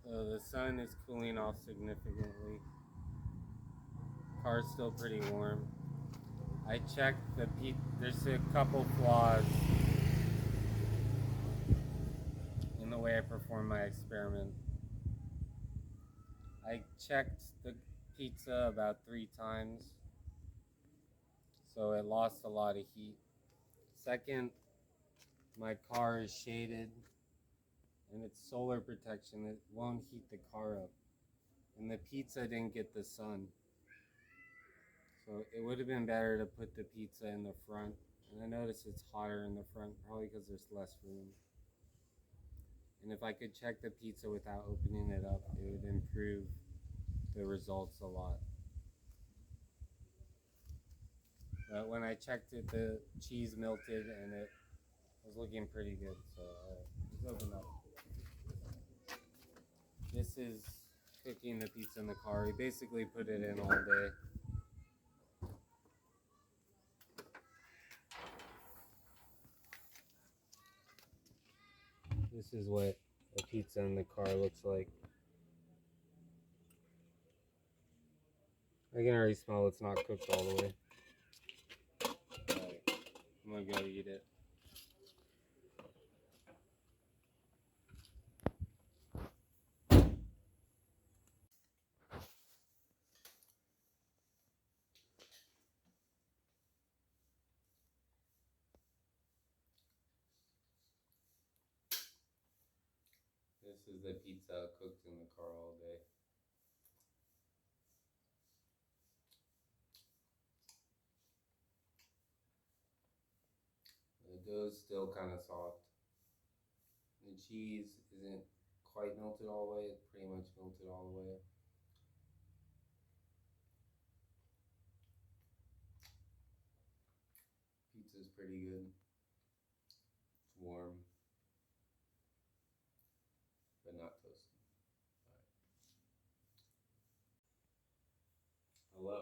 So the sun is cooling off significantly. Car's still pretty warm. I checked there's a couple flaws in the way I perform my experiment. I checked the pizza about 3 times, so it lost a lot of heat. Second, my car is shaded and it's solar protection. It won't heat the car up. And the pizza didn't get the sun. So it would have been better to put the pizza in the front. And I notice it's hotter in the front, probably because there's less room. And if I could check the pizza without opening it up, it would improve the results a lot. But when I checked it, the cheese melted and it was looking pretty good. So just open up. This is cooking the pizza in the car. We basically put it in all day. This is what a pizza in the car looks like. I can already smell it's not cooked all the way. Alright, I'm gonna go eat it. This is the pizza cooked in the car all day. The dough's still kind of soft. The cheese isn't quite melted all the way, it's pretty much melted all the way. Pizza's pretty good. It's warm, but not toasty. Hello.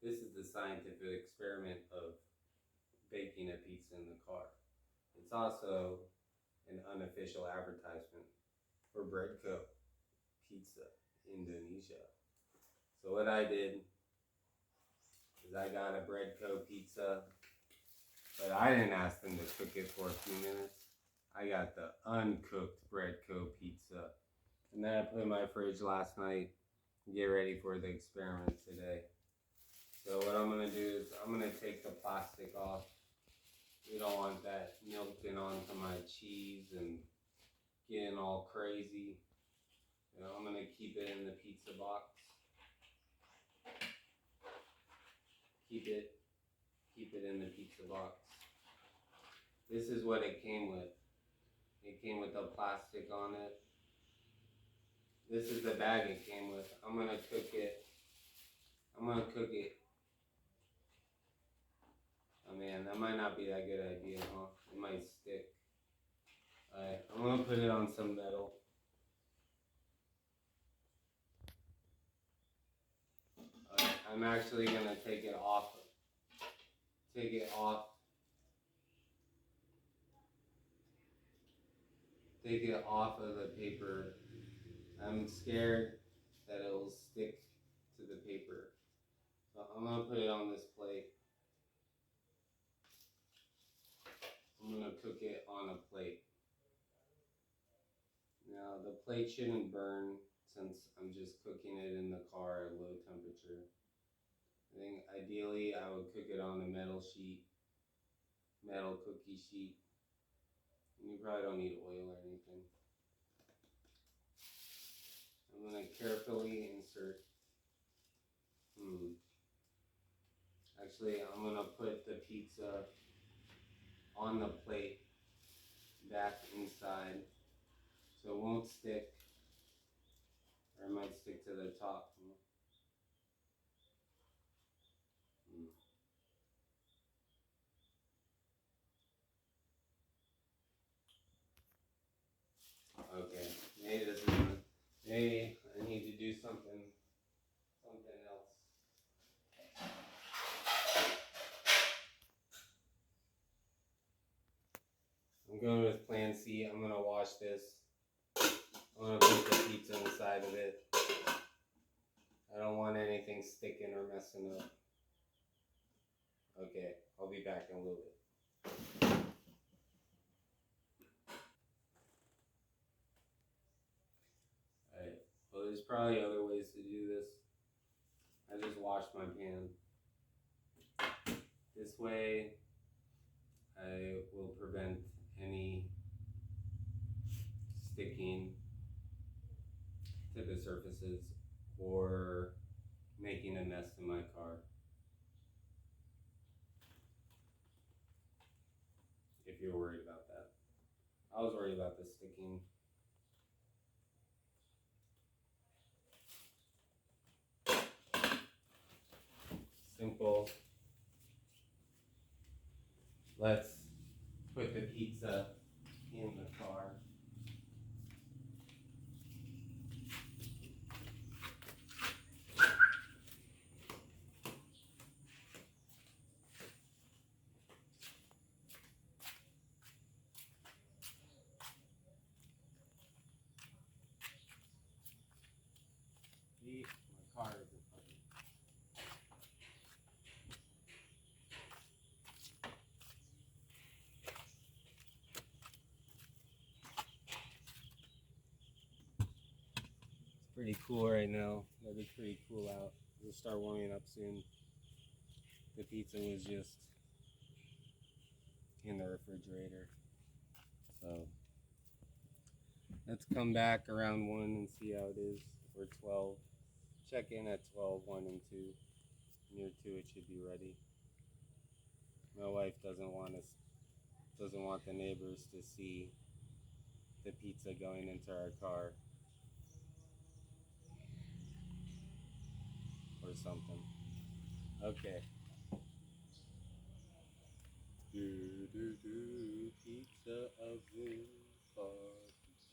This is the scientific experiment of baking a pizza in the car. It's also an unofficial advertisement for Breadco Pizza Indonesia. So what I did is I got a Breadco pizza, but I didn't ask them to cook it for a few minutes. I got the uncooked Breadco pizza. And then I put it in my fridge last night to get ready for the experiment today. So what I'm gonna do is I'm gonna take the plastic off. You don't want that melting onto my cheese and getting all crazy. You know, I'm gonna keep it in the pizza box. Keep it in the pizza box. This is what it came with. It came with the plastic on it. This is the bag it came with. I'm gonna cook it. Oh man, that might not be that good idea, huh? It might stick. Alright, I'm gonna put it on some metal. Alright, I'm actually gonna take it off. Take it off. Take it off of the paper. I'm scared that it will stick to the paper. So I'm gonna put it on this plate. I'm gonna cook it on a plate. Now the plate shouldn't burn since I'm just cooking it in the car at low temperature. I think ideally I would cook it on a metal cookie sheet. And you probably don't need oil or anything. I'm gonna carefully insert. Actually, I'm gonna put the pizza on the plate back inside so it won't stick, or it might stick to the top. Okay, maybe this isn't. Maybe I need to do something else. I'm going with Plan C. I'm gonna wash this I want to put the pizza inside of it. I don't want anything sticking or messing up. Okay, I'll be back in a little bit. Alright, well there's probably other ways to do this. I just washed my pan. This way, I will prevent any sticking to the surfaces or making a mess in my car. If you're worried about that. I was worried about the sticking. Simple. Let's put the pizza in the car. See, my car is fucking. It's pretty cool right now. It's pretty cool out. It'll start warming up soon. The pizza was just in the refrigerator. So let's come back around 1 and see how it is, or 12. Check in at 12, 1 and 2. Near 2 it should be ready. My wife doesn't want the neighbors to see the pizza going into our car or something. Okay. Pizza oven car pizza.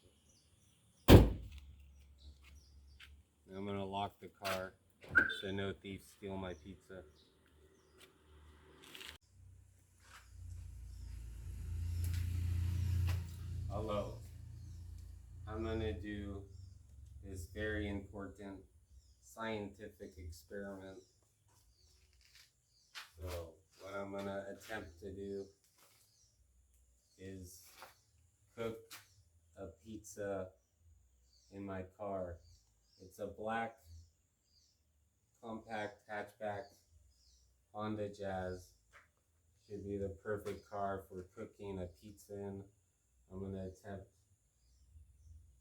I'm gonna lock the car so no thieves steal my pizza. Hello. I'm gonna do this very important scientific experiment. So what I'm gonna attempt to do is cook a pizza in my car. It's a black compact hatchback Honda Jazz. Should be the perfect car for cooking a pizza in. I'm gonna attempt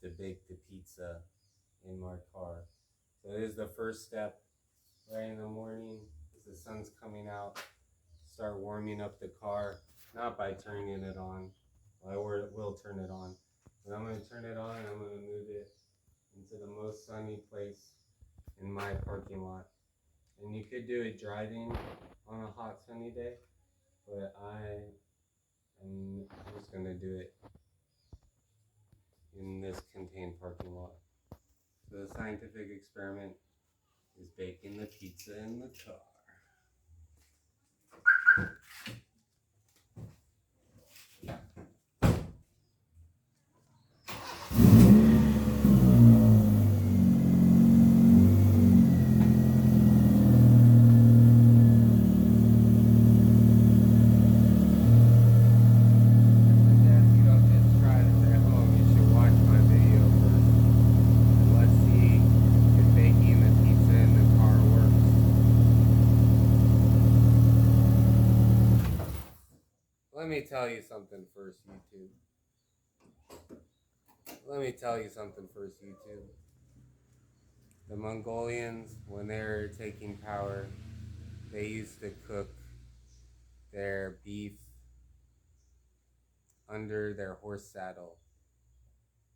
to bake the pizza in my car. So this is the first step. Right in the morning, as the sun's coming out, start warming up the car. Not by turning it on. Well, I will turn it on. But I'm gonna turn it on and I'm gonna move it into the most sunny place in my parking lot. And you could do it driving on a hot sunny day, but I'm just gonna do it in this contained parking lot. So the scientific experiment is baking the pizza in the car. Let me tell you something first, YouTube. The Mongolians, when they were taking power, they used to cook their beef under their horse saddle.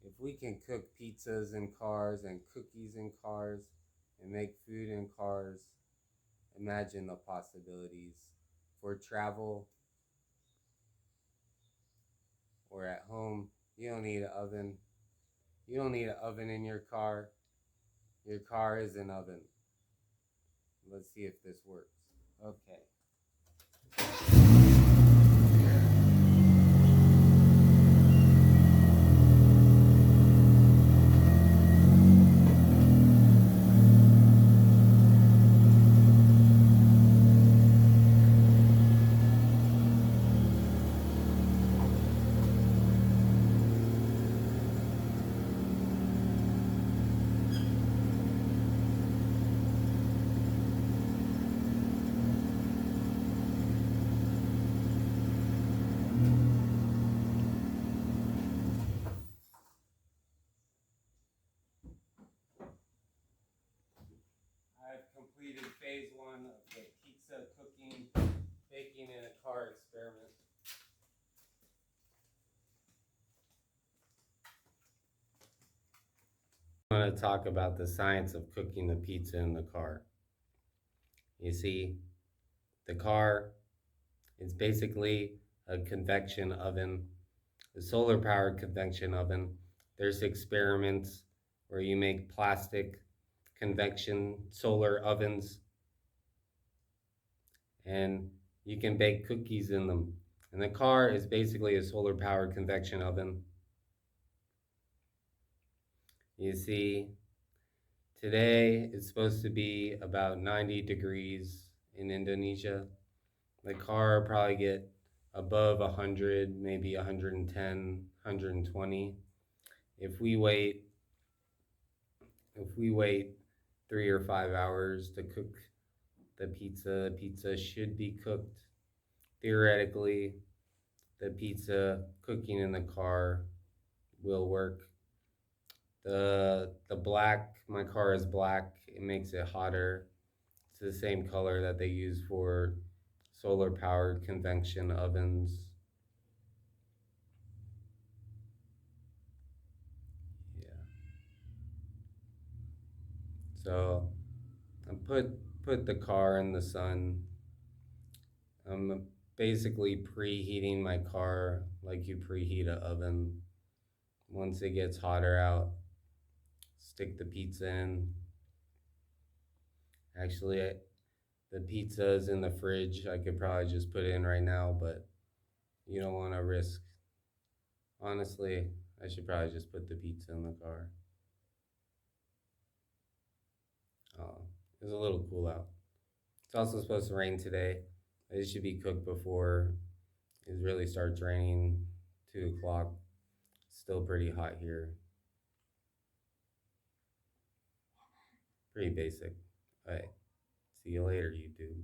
If we can cook pizzas in cars and cookies in cars and make food in cars, imagine the possibilities for travel or at home. You don't need an oven. You don't need an oven in your car. Your car is an oven. Let's see if this works. Okay. completed phase 1 of the pizza cooking, baking in a car experiment. I want to talk about the science of cooking the pizza in the car. You see, the car is basically a convection oven, a solar powered convection oven. There's experiments where you make plastic convection solar ovens and you can bake cookies in them. And the car is basically a solar powered convection oven. You see, today it's supposed to be about 90 degrees in Indonesia. The car will probably get above 100, maybe 110, 120. If we wait 3 or 5 hours to cook the pizza should be cooked. Theoretically, the pizza cooking in the car will work. The black, my car is black, it makes it hotter. It's the same color that they use for solar powered convection ovens. Yeah. So I put the car in the sun. I'm basically preheating my car like you preheat an oven. Once it gets hotter out, stick the pizza in. Actually, the pizza is in the fridge. I could probably just put it in right now, but you don't want to risk. Honestly, I should probably just put the pizza in the car. It's a little cool out. It's also supposed to rain today. It should be cooked before it really starts raining. 2 o'clock. Still pretty hot here. Pretty basic. All right. See you later, YouTube.